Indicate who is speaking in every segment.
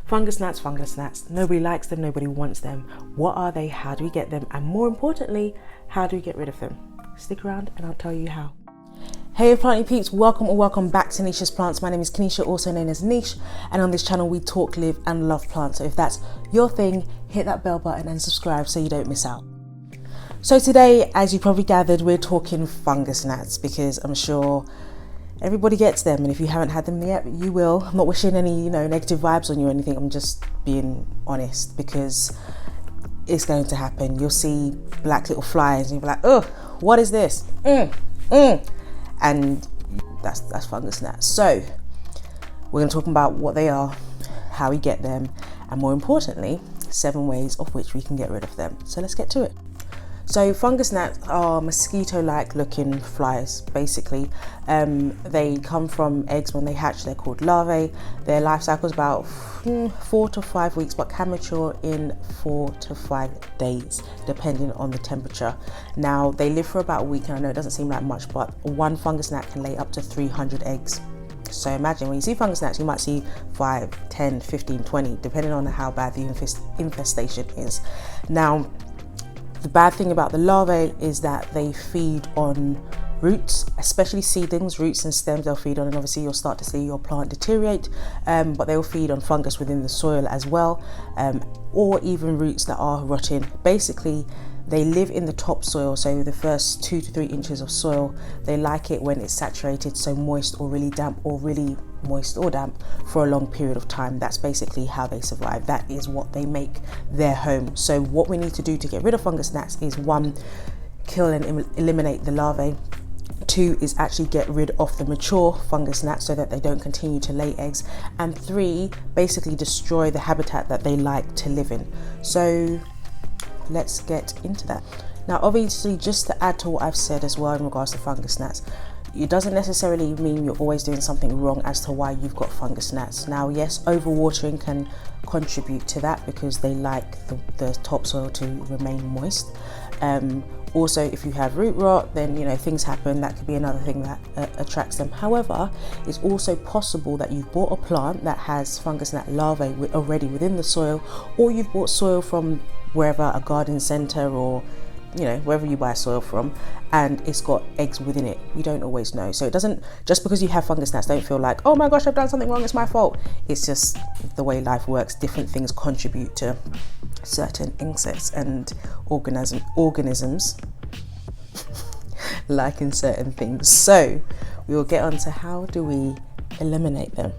Speaker 1: Fungus gnats. Nobody likes them, nobody wants them. What are they? How do we get them? And more importantly, how do we get rid of them? Stick around and I'll tell you how. Hey planting peeps, welcome back to NichesPlants. My name is Kanisha, also known as Niche, and on this channel we talk, live and love plants. So if that's your thing, hit that bell button and subscribe so you don't miss out. So today, as you probably gathered, we're talking fungus gnats because I'm sure everybody gets them, and if you haven't had them yet, you will. I'm not wishing any, negative vibes on you or anything. I'm just being honest because it's going to happen. You'll see black little flies and you'll be like, oh, what is this? And that's fungus gnats. So we're going to talk about what they are, how we get them, and more importantly, 7 ways of which we can get rid of them. So let's get to it. So fungus gnats are mosquito-like looking flies, basically. They come from eggs when they hatch. They're called larvae. Their life cycle is about 4 to 5 weeks, but can mature in 4 to 5 days, depending on the temperature. Now, they live for about a week, and I know it doesn't seem like much, but one fungus gnat can lay up to 300 eggs. So imagine when you see fungus gnats, you might see 5, 10, 15, 20, depending on how bad the infestation is. Now, the bad thing about the larvae is that they feed on roots, especially seedlings, roots and stems they'll feed on, and obviously you'll start to see your plant deteriorate, but they will feed on fungus within the soil as well, or even roots that are rotting. Basically, they live in the topsoil, so the first 2 to 3 inches of soil. They like it when it's saturated, so moist or really damp, or really moist or damp for a long period of time. That's basically how they survive. That is what they make their home. So what we need to do to get rid of fungus gnats is 1, kill and eliminate the larvae. 2 is actually get rid of the mature fungus gnats so that they don't continue to lay eggs. And 3, basically destroy the habitat that they like to live in. So let's get into that. Now, obviously, just to add to what I've said as well in regards to fungus gnats, it doesn't necessarily mean you're always doing something wrong as to why you've got fungus gnats. Now, yes, overwatering can contribute to that because they like the topsoil to remain moist. Also, if you have root rot, then things happen. That could be another thing that attracts them. However, it's also possible that you've bought a plant that has fungus gnat larvae already within the soil, or you've bought soil from wherever, a garden centre, or wherever you buy soil from, and it's got eggs within it. We don't always know. So it doesn't, just because you have fungus gnats, don't feel like, oh my gosh, I've done something wrong, it's my fault. It's just the way life works. Different things contribute to certain insects and organisms liking certain things. So we will get on to how do we eliminate them.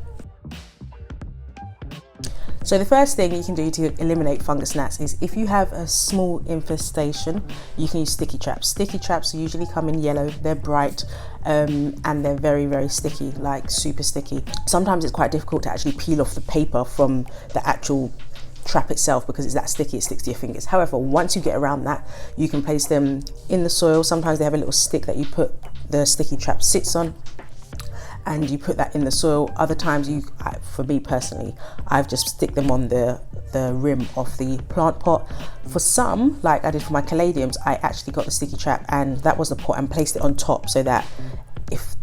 Speaker 1: So the first thing you can do to eliminate fungus gnats is, if you have a small infestation, you can use sticky traps. Sticky traps usually come in yellow, they're bright, and they're very, very sticky, like super sticky. Sometimes it's quite difficult to actually peel off the paper from the actual trap itself because it's that sticky, it sticks to your fingers. However, once you get around that, you can place them in the soil. Sometimes they have a little stick that you put the sticky trap sits on, and you put that in the soil. Other times, for me personally, I've just stick them on the rim of the plant pot. For some, like I did for my caladiums, I actually got the sticky trap and that was the pot, and placed it on top so that if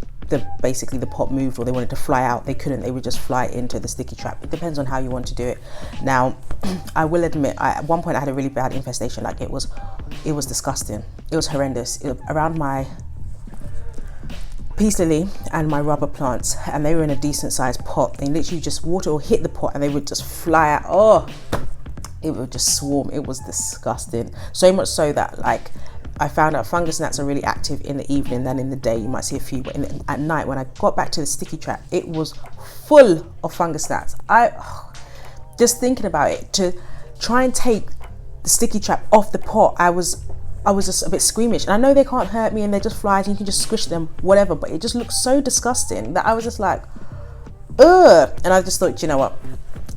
Speaker 1: basically the pot moved or they wanted to fly out, they couldn't, they would just fly into the sticky trap. It depends on how you want to do it. Now, I will admit, at one point I had a really bad infestation. Like it was disgusting. It was horrendous. Around my peace lily and my rubber plants, and they were in a decent sized pot. They literally just water or hit the pot and they would just fly out. Oh, it would just swarm. It was disgusting. So much so that, like, I found out fungus gnats are really active in the evening than in the day. You might see a few, but at night when I got back to the sticky trap, it was full of fungus gnats. Just thinking about it, to try and take the sticky trap off the pot, I was just a bit squeamish. And I know they can't hurt me and they're just flies and you can just squish them, whatever, but it just looks so disgusting that I was just like, ugh. And I just thought, you know what?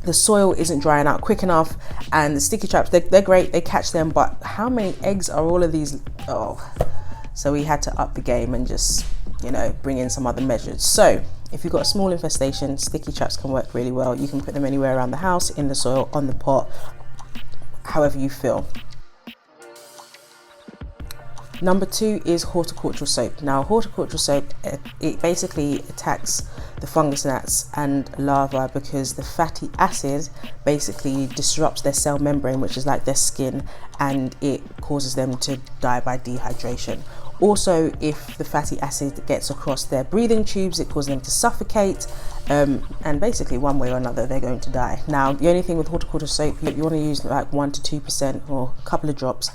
Speaker 1: The soil isn't drying out quick enough, and the sticky traps, they're great, they catch them, but how many eggs are all of these? So we had to up the game and just, bring in some other measures. So if you've got a small infestation, sticky traps can work really well. You can put them anywhere around the house, in the soil, on the pot, however you feel. Number 2 is horticultural soap. Now horticultural soap, it basically attacks the fungus gnats and larvae because the fatty acid basically disrupts their cell membrane, which is like their skin, and it causes them to die by dehydration. Also, if the fatty acid gets across their breathing tubes, it causes them to suffocate, and basically one way or another they're going to die. Now the only thing with horticultural soap, you want to use like 1 to 2% or a couple of drops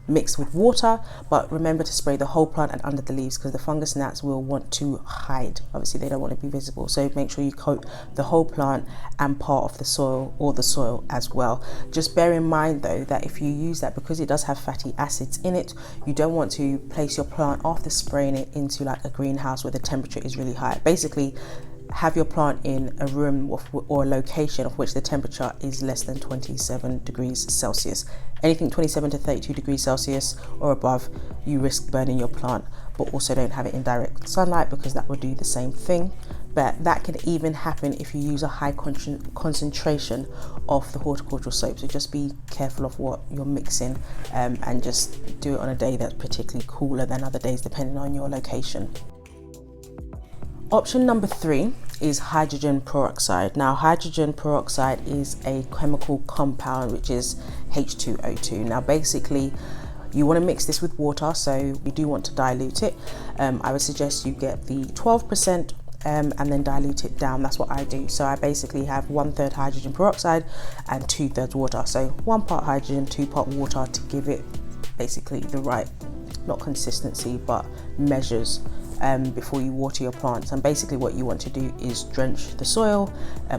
Speaker 1: mixed with water, but remember to spray the whole plant and under the leaves because the fungus gnats will want to hide. Obviously they don't want to be visible, so make sure you coat the whole plant and part of the soil, or the soil as well. Just bear in mind though that if you use that, because it does have fatty acids in it, you don't want to place your plant after spraying it into like a greenhouse where the temperature is really high. Basically have your plant in a room or a location of which the temperature is less than 27 degrees Celsius. Anything 27 to 32 degrees Celsius or above, you risk burning your plant, but also don't have it in direct sunlight because that will do the same thing. But that can even happen if you use a high concentration of the horticultural soap. So just be careful of what you're mixing, and just do it on a day that's particularly cooler than other days depending on your location. Option number 3 is hydrogen peroxide. Now hydrogen peroxide is a chemical compound which is H2O2. Now basically you want to mix this with water, so you do want to dilute it. I would suggest you get the 12% and then dilute it down. That's what I do. So I basically have 1/3 hydrogen peroxide and 2/3 water. So 1 part hydrogen, 2 part water to give it basically the right, not consistency, but measures before you water your plants. And basically what you want to do is drench the soil,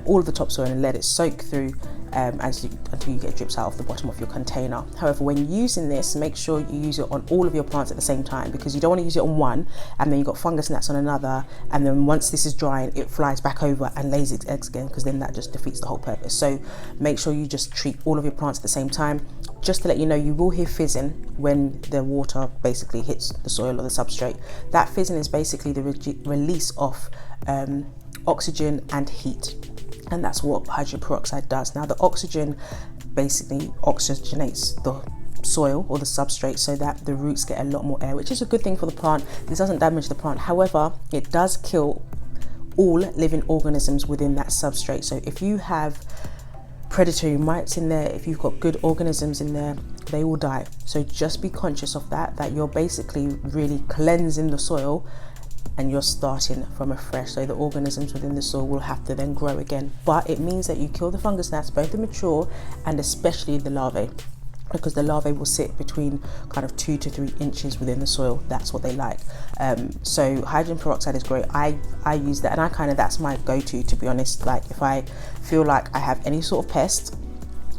Speaker 1: all of the topsoil, and let it soak through until you get drips out of the bottom of your container. However, when using this, make sure you use it on all of your plants at the same time, because you don't want to use it on one and then you've got fungus gnats on another, and then once this is drying it flies back over and lays its eggs again, because then that just defeats the whole purpose. So make sure you just treat all of your plants at the same time. Just to let you know, you will hear fizzing when the water basically hits the soil or the substrate. That fizzing is basically the release of oxygen and heat, and that's what hydrogen peroxide does. Now the oxygen basically oxygenates the soil or the substrate so that the roots get a lot more air, which is a good thing for the plant. This doesn't damage the plant, however it does kill all living organisms within that substrate. So if you have predatory mites in there, if you've got good organisms in there, they will die. So just be conscious of that you're basically really cleansing the soil and you're starting from afresh. So the organisms within the soil will have to then grow again, but it means that you kill the fungus gnats, both the mature and especially the larvae, because the larvae will sit between kind of 2 to 3 inches within the soil. That's what they like. So hydrogen peroxide is great. I use that, and that's my go-to, to be honest. Like if I feel like I have any sort of pest,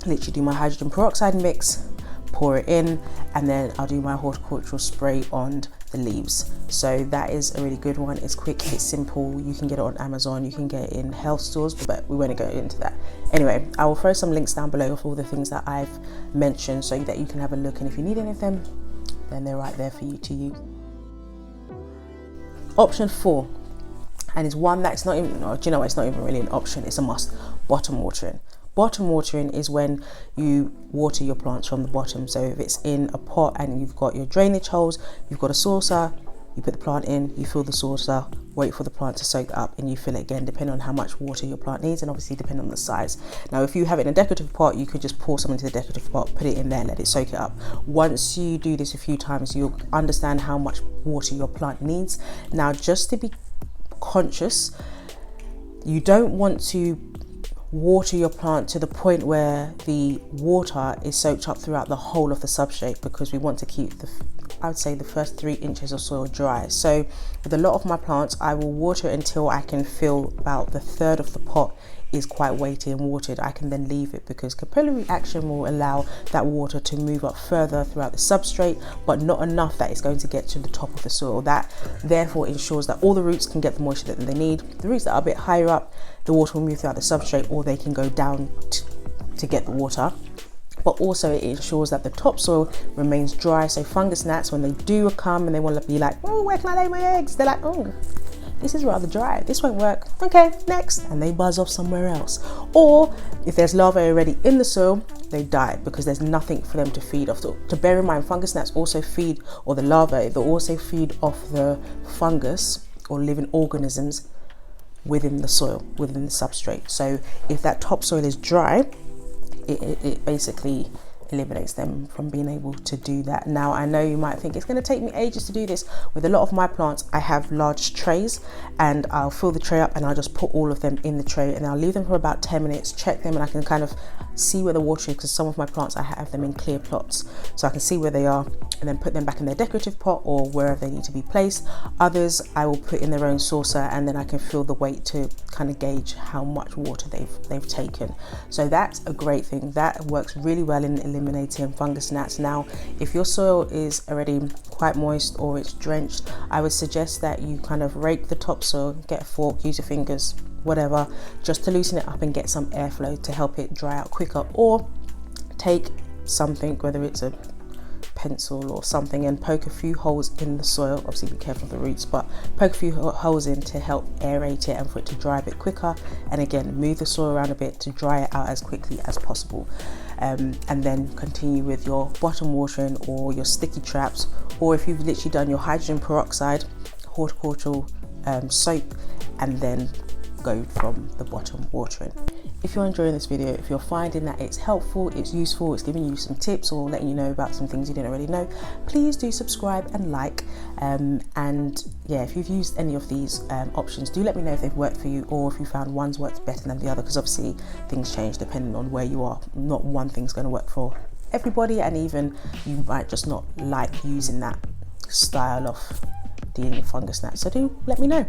Speaker 1: literally do my hydrogen peroxide mix, pour it in, and then I'll do my horticultural spray on the leaves. So that is a really good one. It's quick, it's simple. You can get it on Amazon, you can get it in health stores, but we won't go into that. Anyway, I will throw some links down below of all the things that I've mentioned so that you can have a look, and if you need any of them, then they're right there for you to use. Option 4, and it's one that's not even, do you know what, it's not even really an option, it's a must: bottom watering. Bottom watering is when you water your plants from the bottom. So if it's in a pot and you've got your drainage holes, you've got a saucer, you put the plant in, you fill the saucer, wait for the plant to soak up, and you fill it again, depending on how much water your plant needs, and obviously depending on the size. Now if you have it in a decorative pot, you could just pour some into the decorative pot, put it in there, let it soak it up. Once you do this a few times, you'll understand how much water your plant needs. Now just to be conscious, you don't want to water your plant to the point where the water is soaked up throughout the whole of the substrate, because we want to keep I would say the first 3 inches of soil dry. So with a lot of my plants, I will water until I can feel about the third of the pot is quite weighty and watered. I can then leave it, because capillary action will allow that water to move up further throughout the substrate, but not enough that it's going to get to the top of the soil. That therefore ensures that all the roots can get the moisture that they need. The roots that are a bit higher up, the water will move throughout the substrate, or they can go down to get the water. But also it ensures that the topsoil remains dry, so fungus gnats, when they do come and they want to be like, oh, where can I lay my eggs? They're like, oh, this is rather dry, this won't work, okay, next, and they buzz off somewhere else. Or if there's larvae already in the soil, they die because there's nothing for them to feed off. So, to bear in mind, fungus gnats also feed, or the larvae, they also feed off the fungus or living organisms within the soil, within the substrate. So if that topsoil is dry, it basically eliminates them from being able to do that. Now, I know you might think it's going to take me ages to do this. With a lot of my plants, I have large trays, and I'll fill the tray up and I'll just put all of them in the tray, and I'll leave them for about 10 minutes, check them, and I can kind of see where the water is, because some of my plants I have them in clear plots, so I can see where they are and then put them back in their decorative pot or wherever they need to be placed. Others I will put in their own saucer, and then I can feel the weight to kind of gauge how much water they've taken. So that's a great thing. That works really well in eliminating fungus gnats. Now, if your soil is already quite moist or it's drenched, I would suggest that you kind of rake the topsoil, get a fork, use your fingers, whatever, just to loosen it up and get some airflow to help it dry out quicker. Or take something, whether it's a pencil or something, and poke a few holes in the soil. Obviously be careful of the roots, but poke a few holes in to help aerate it and for it to dry a bit quicker. And again, move the soil around a bit to dry it out as quickly as possible. And then continue with your bottom watering or your sticky traps, or if you've literally done your hydrogen peroxide, horticultural soap, and then go from the bottom watering. If you're enjoying this video, if you're finding that it's helpful, it's useful, it's giving you some tips or letting you know about some things you didn't already know, please do subscribe and like. And yeah, if you've used any of these options, do let me know if they've worked for you, or if you found one's worked better than the other, because obviously things change depending on where you are. Not one thing's going to work for everybody, and even you might just not like using that style of dealing with fungus gnats. So do let me know.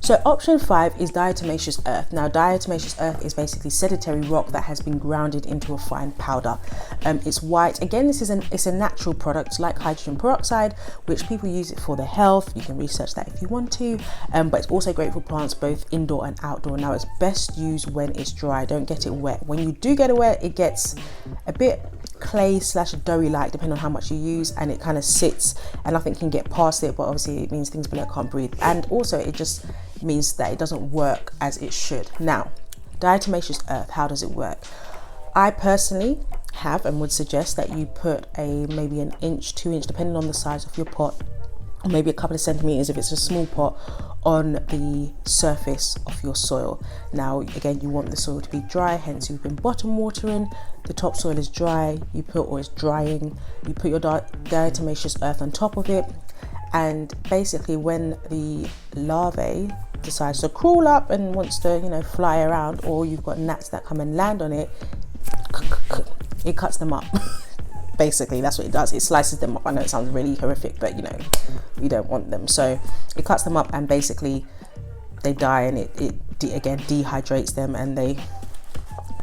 Speaker 1: So option 5 is Diatomaceous Earth. Now, Diatomaceous Earth is basically sedentary rock that has been grounded into a fine powder. It's white. Again, it's a natural product like hydrogen peroxide, which people use it for their health. You can research that if you want to, but it's also great for plants both indoor and outdoor. Now, it's best used when it's dry. Don't get it wet. When you do get it wet, it gets a bit clay / doughy like, depending on how much you use, and it kind of sits and nothing can get past it, but obviously it means things below can't breathe, and also it just means that it doesn't work as it should. Now, Diatomaceous Earth, how does it work? I personally have and would suggest that you put maybe an inch, 2 inch, depending on the size of your pot, or maybe a couple of centimeters if it's a small pot, on the surface of your soil. Now, again, you want the soil to be dry, hence you've been bottom watering. The topsoil is dry, or is drying. You put your Diatomaceous Earth on top of it, and basically when the larvae decides to crawl up and wants to, fly around, or you've got gnats that come and land on it, it cuts them up. Basically, that's what it does. It slices them up. I know it sounds really horrific, but we don't want them. So it cuts them up, and basically they die, and it again dehydrates them, and they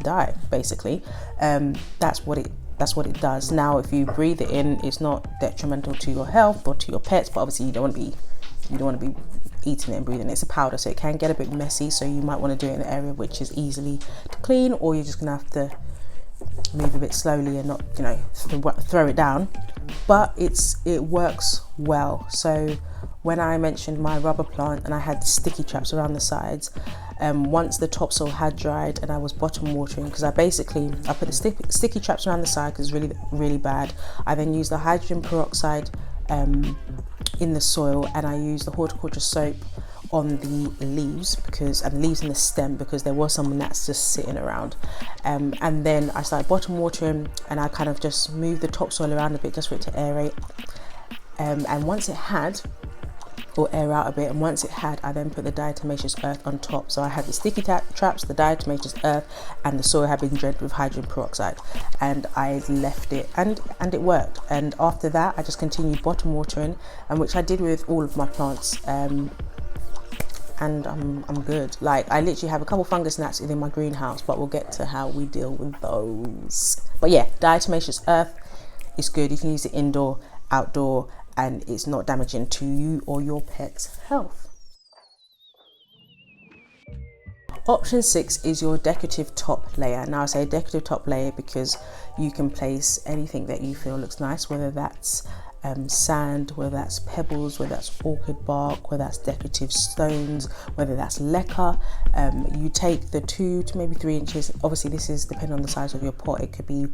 Speaker 1: die. Basically, that's what it does. Now, if you breathe it in, it's not detrimental to your health or to your pets, but obviously you don't want to be eating it and breathing it. It's a powder, so it can get a bit messy. So you might want to do it in an area which is easily to clean, or you're just gonna have to move a bit slowly and not throw it down. But it works well. So when I mentioned my rubber plant and I had sticky traps around the sides, once the topsoil had dried and I was bottom watering, because I put the sticky traps around the side because it's really, really bad. I then used the hydrogen peroxide in the soil, and I used the horticultural soap on the leaves and the leaves in the stem, because there was some gnats just sitting around, and then I started bottom watering, and I kind of just moved the topsoil around a bit just for it to aerate, and once it had, or air out a bit, and once it had, I then put the Diatomaceous Earth on top. So I had the sticky traps, the Diatomaceous Earth, and the soil had been drenched with hydrogen peroxide, and I left it, and it worked. And after that, I just continued bottom watering, and which I did with all of my plants, and I'm good. Like, I literally have a couple fungus gnats within my greenhouse, but we'll get to how we deal with those. But yeah, Diatomaceous Earth is good. You can use it indoor, outdoor, and it's not damaging to you or your pet's health. Option 6 is your decorative top layer. Now, I say decorative top layer because you can place anything that you feel looks nice, whether that's sand, whether that's pebbles, whether that's orchid bark, whether that's decorative stones, whether that's lacquer. You take the 2 to maybe 3 inches. Obviously this is depending on the size of your pot. It could be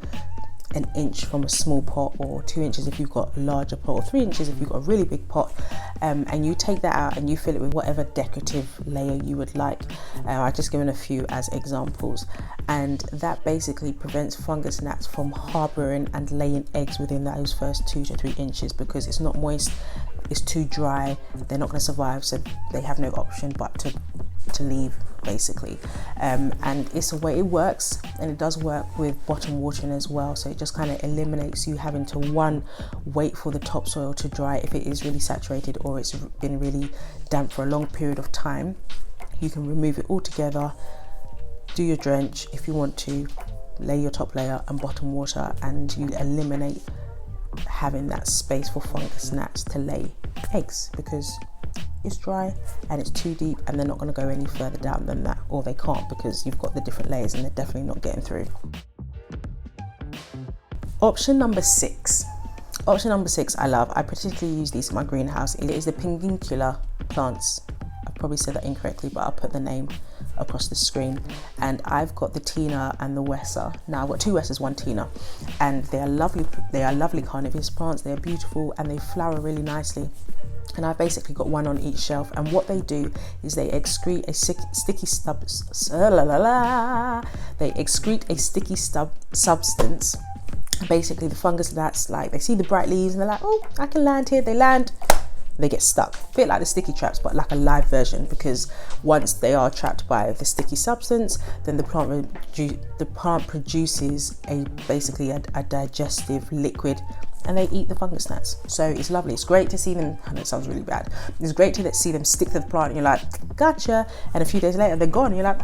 Speaker 1: an inch from a small pot, or 2 inches if you've got a larger pot, or 3 inches if you've got a really big pot, and you take that out and you fill it with whatever decorative layer you would like. I've just given a few as examples, and that basically prevents fungus gnats from harboring and laying eggs within those first 2 to 3 inches, because it's not moist, it's too dry, they're not going to survive, so they have no option but to leave basically. And it's the way it works, and it does work with bottom watering as well, so it just kind of eliminates you having to wait for the topsoil to dry if it is really saturated or it's been really damp for a long period of time. You can remove it all together, do your drench if you want to, lay your top layer and bottom water, and you eliminate having that space for fungus gnats to lay eggs, because it's dry and it's too deep and they're not going to go any further down than that, or they can't, because you've got the different layers and they're definitely not getting through. Option number 6 I love. I particularly use these in my greenhouse. It is the Pinguicula plants. I probably said that incorrectly, but I'll put the name across the screen. And I've got the Tina and the Wessa. Now I've got 2 Wessas, 1 Tina, and they are lovely carnivorous plants. They're beautiful and they flower really nicely. And I've basically got 1 on each shelf, and what they do is they excrete a sticky substance. Basically the fungus gnats, like, they see the bright leaves and they're like, oh, I can land here. They land, they get stuck, a bit like the sticky traps, but like a live version, because once they are trapped by the sticky substance, then the plant produces basically a digestive liquid, and they eat the fungus gnats. So it's lovely. It's great to see them. I know it sounds really bad. It's great to see them stick to the plant and you're like, gotcha, and a few days later they're gone and you're like,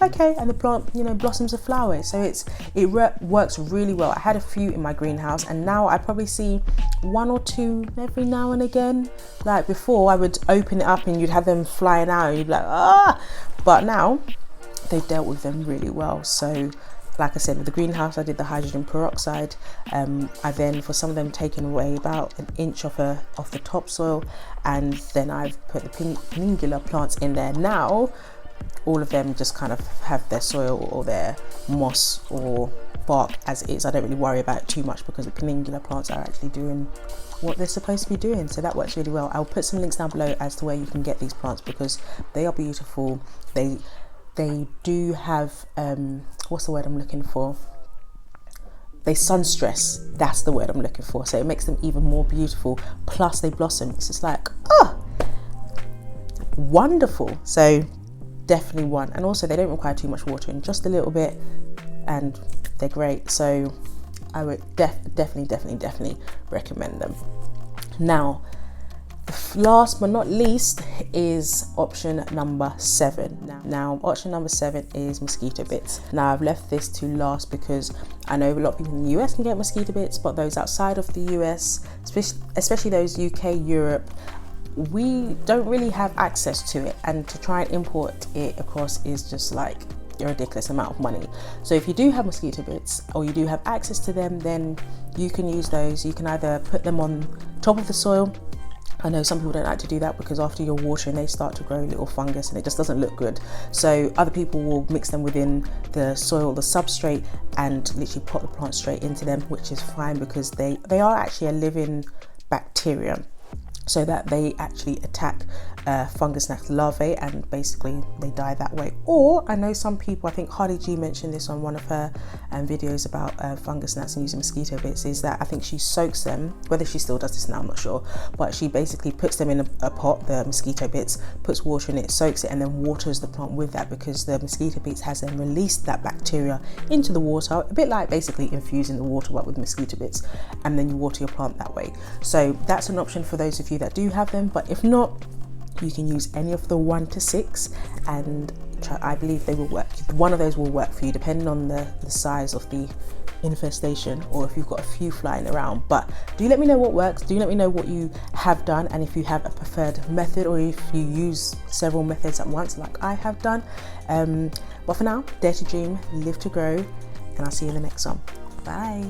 Speaker 1: okay, and the plant, you know, blossoms a flower. So it works really well. I had a few in my greenhouse, and now I probably see 1 or 2 every now and again. Like before, I would open it up and you'd have them flying out and you'd be like, ah, but now they've dealt with them really well. So like I said, with the greenhouse, I did the hydrogen peroxide. I then, for some of them, taken away about 1 inch off the topsoil, and then I've put the Pinguicula plants in there. Now, all of them just kind of have their soil or their moss or bark as is. I don't really worry about it too much, because the Pinguicula plants are actually doing what they're supposed to be doing, so that works really well. I'll put some links down below as to where you can get these plants, because they are beautiful. They do have, what's the word I'm looking for? They sun stress, that's the word I'm looking for. So it makes them even more beautiful. Plus they blossom. It's just like, oh, wonderful. So definitely one. And also they don't require too much watering, just a little bit, and they're great. So I would definitely recommend them. Now, last but not least is option number 7. Now option number 7 is mosquito bits. Now I've left this to last because I know a lot of people in the US can get mosquito bits, but those outside of the US, especially those UK, Europe, we don't really have access to it, and to try and import it across is just like a ridiculous amount of money. So if you do have mosquito bits, or you do have access to them, then you can use those. You can either put them on top of the soil. I know some people don't like to do that, because after you're watering they start to grow little fungus and it just doesn't look good. So other people will mix them within the soil, the substrate, and literally put the plant straight into them, which is fine, because they are actually a living bacteria, so that they actually attack fungus gnat larvae, and basically they die that way. Or I know some people, I think Hardy G mentioned this on one of her videos about fungus gnats and using mosquito bits, is that I think she soaks them, whether she still does this now I'm not sure, but she basically puts them in a pot, the mosquito bits, puts water in it, soaks it, and then waters the plant with that, because the mosquito bits has then released that bacteria into the water, a bit like basically infusing the water but with mosquito bits, and then you water your plant that way. So that's an option for those of you that do have them, but if not, you can use any of the 1 to 6, and I believe they will work. One of those will work for you, depending on the size of the infestation, or if you've got a few flying around. But do let me know what works, do let me know what you have done, and if you have a preferred method, or if you use several methods at once like I have done. But for now, dare to dream, live to grow, and I'll see you in the next one. Bye.